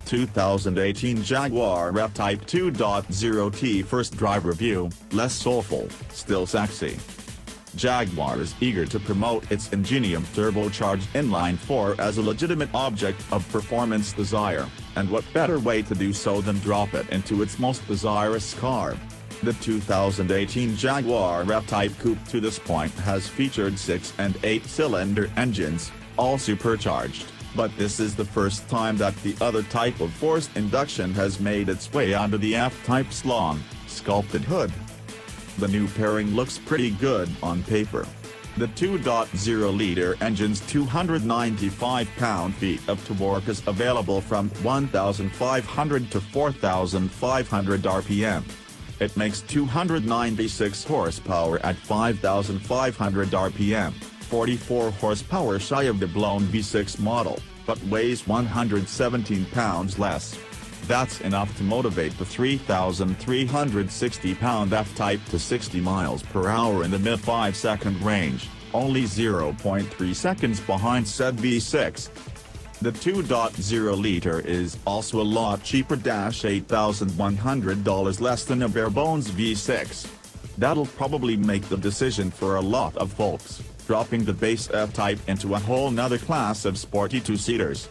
2018 Jaguar F-Type 2.0T First Drive Review, less soulful, still sexy. Jaguar is eager to promote its Ingenium turbocharged inline-four as a legitimate object of performance desire, and what better way to do so than drop it into its most desirous car. The 2018 Jaguar F-Type Coupe to this point has featured 6 and 8-cylinder engines, all supercharged, but this is the first time that the other type of forced induction has made its way onto the F-Type's long, sculpted hood. The new pairing looks pretty good on paper. The 2.0-liter engine's 295 pound-feet of torque is available from 1,500 to 4,500 RPM. It makes 296 horsepower at 5,500 RPM, 44 horsepower shy of the blown V6 model, but weighs 117 pounds less. That's enough to motivate the 3,360-pound F-Type to 60 miles per hour in the mid-5-second range, only 0.3 seconds behind said V6. The 2.0-liter is also a lot cheaper, $8,100 less than a bare-bones V6. That'll probably make the decision for a lot of folks, dropping the base F-Type into a whole nother class of sporty two-seaters.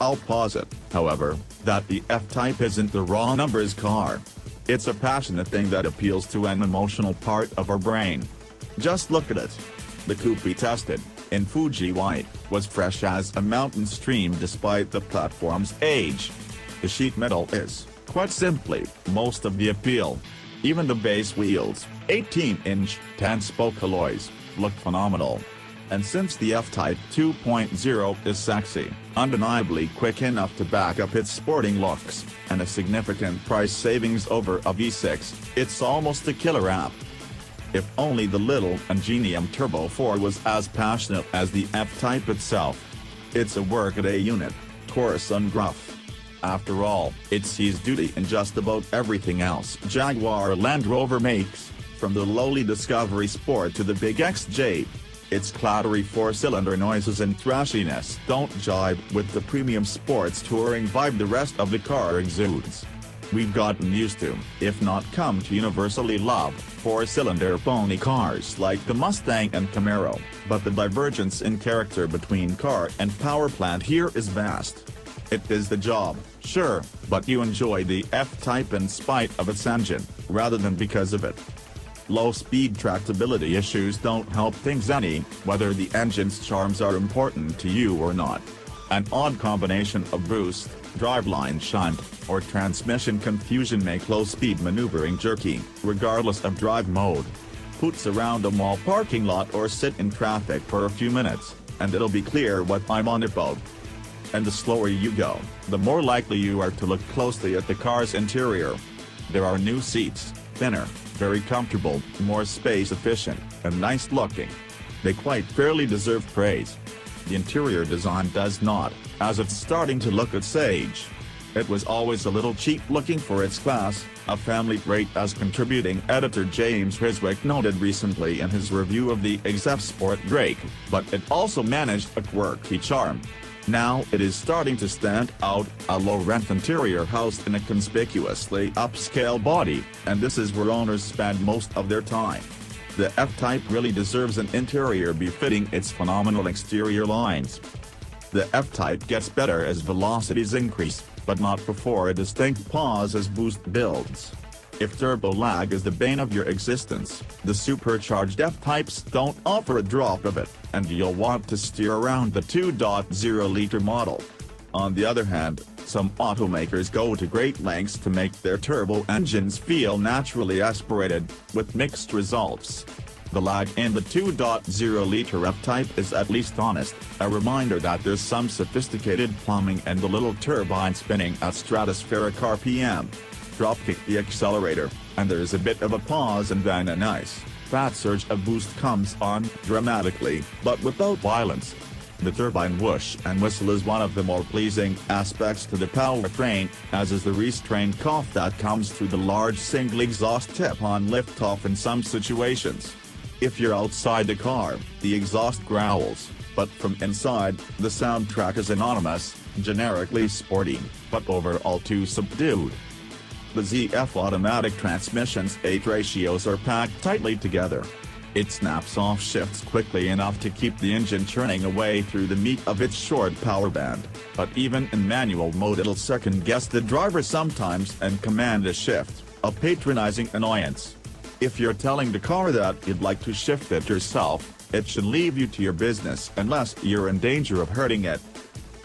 I'll posit, however, that the F-Type isn't the raw numbers car. It's a passionate thing that appeals to an emotional part of our brain. Just look at it. The coupe we tested, in Fuji white, was fresh as a mountain stream despite the platform's age. The sheet metal is, quite simply, most of the appeal. Even the base wheels, 18-inch, 10-spoke alloys, look phenomenal. And since the F-Type 2.0 is sexy, undeniably quick enough to back up its sporting looks, and a significant price savings over a V6, it's almost a killer app. If only the little Ingenium Turbo 4 was as passionate as the F-Type itself. It's a workaday unit, coarse and gruff. After all, it sees duty in just about everything else Jaguar Land Rover makes, from the lowly Discovery Sport to the big XJ. Its clattery 4-cylinder noises and thrashiness don't jibe with the premium sports touring vibe the rest of the car exudes. We've gotten used to, if not come to universally love, 4-cylinder pony cars like the Mustang and Camaro, but the divergence in character between car and power plant here is vast. It is the job, sure, but you enjoy the F-Type in spite of its engine, rather than because of it. Low-speed tractability issues don't help things any, whether the engine's charms are important to you or not. An odd combination of boost, driveline shunt, or transmission confusion make low-speed maneuvering jerky, regardless of drive mode. Poots around a mall parking lot or sit in traffic for a few minutes, and it'll be clear what I'm on about. And the slower you go, the more likely you are to look closely at the car's interior. There are new seats, thinner, very comfortable, more space efficient, and nice looking. They quite fairly deserve praise. The interior design does not, as it's starting to look its age. It was always a little cheap looking for its class, a family trait, as contributing editor James Riswick noted recently in his review of the XF Sport Drake, but it also managed a quirky charm. Now it is starting to stand out, a low-rent interior housed in a conspicuously upscale body, and this is where owners spend most of their time. The F-Type really deserves an interior befitting its phenomenal exterior lines. The F-Type gets better as velocities increase, but not before a distinct pause as boost builds. If turbo lag is the bane of your existence, the supercharged F-Types don't offer a drop of it, and you'll want to steer around the 2.0-liter model. On the other hand, some automakers go to great lengths to make their turbo engines feel naturally aspirated, with mixed results. The lag in the 2.0-liter F-Type is at least honest, a reminder that there's some sophisticated plumbing and the little turbine spinning at stratospheric RPM. Drop-kick the accelerator, and there's a bit of a pause and then a nice, fat surge of boost comes on, dramatically, but without violence. The turbine whoosh and whistle is one of the more pleasing aspects to the powertrain, as is the restrained cough that comes through the large single exhaust tip on liftoff in some situations. If you're outside the car, the exhaust growls, but from inside, the soundtrack is anonymous, generically sporty, but overall too subdued. The ZF automatic transmission's 8 ratios are packed tightly together. It snaps off shifts quickly enough to keep the engine churning away through the meat of its short power band, but even in manual mode it'll second-guess the driver sometimes and command a shift, a patronizing annoyance. If you're telling the car that you'd like to shift it yourself, it should leave you to your business unless you're in danger of hurting it.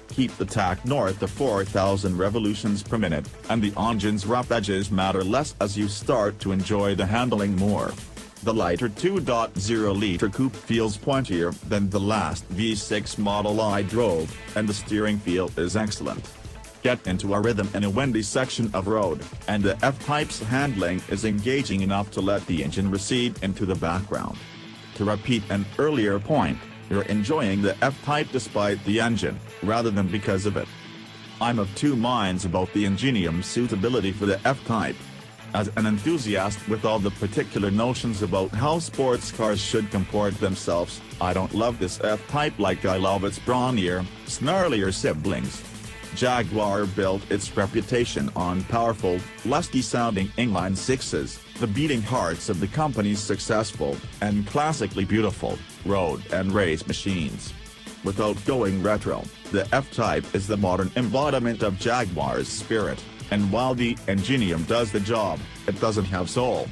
Keep the tach north of 4,000 revolutions per minute, and the engine's rough edges matter less as you start to enjoy the handling more. The lighter 2.0-liter coupe feels pointier than the last V6 model I drove, and the steering feel is excellent. Get into a rhythm in a windy section of road, and the F-Type's handling is engaging enough to let the engine recede into the background. To repeat an earlier point, you're enjoying the F-Type despite the engine, rather than because of it. I'm of two minds about the Ingenium suitability for the F-Type. As an enthusiast with all the particular notions about how sports cars should comport themselves, I don't love this F-Type like I love its brawnier, snarlier siblings. Jaguar built its reputation on powerful, lusty-sounding inline-sixes, the beating hearts of the company's successful, and classically beautiful, road and race machines. Without going retro, the F-Type is the modern embodiment of Jaguar's spirit. And while the Ingenium does the job, it doesn't have soul.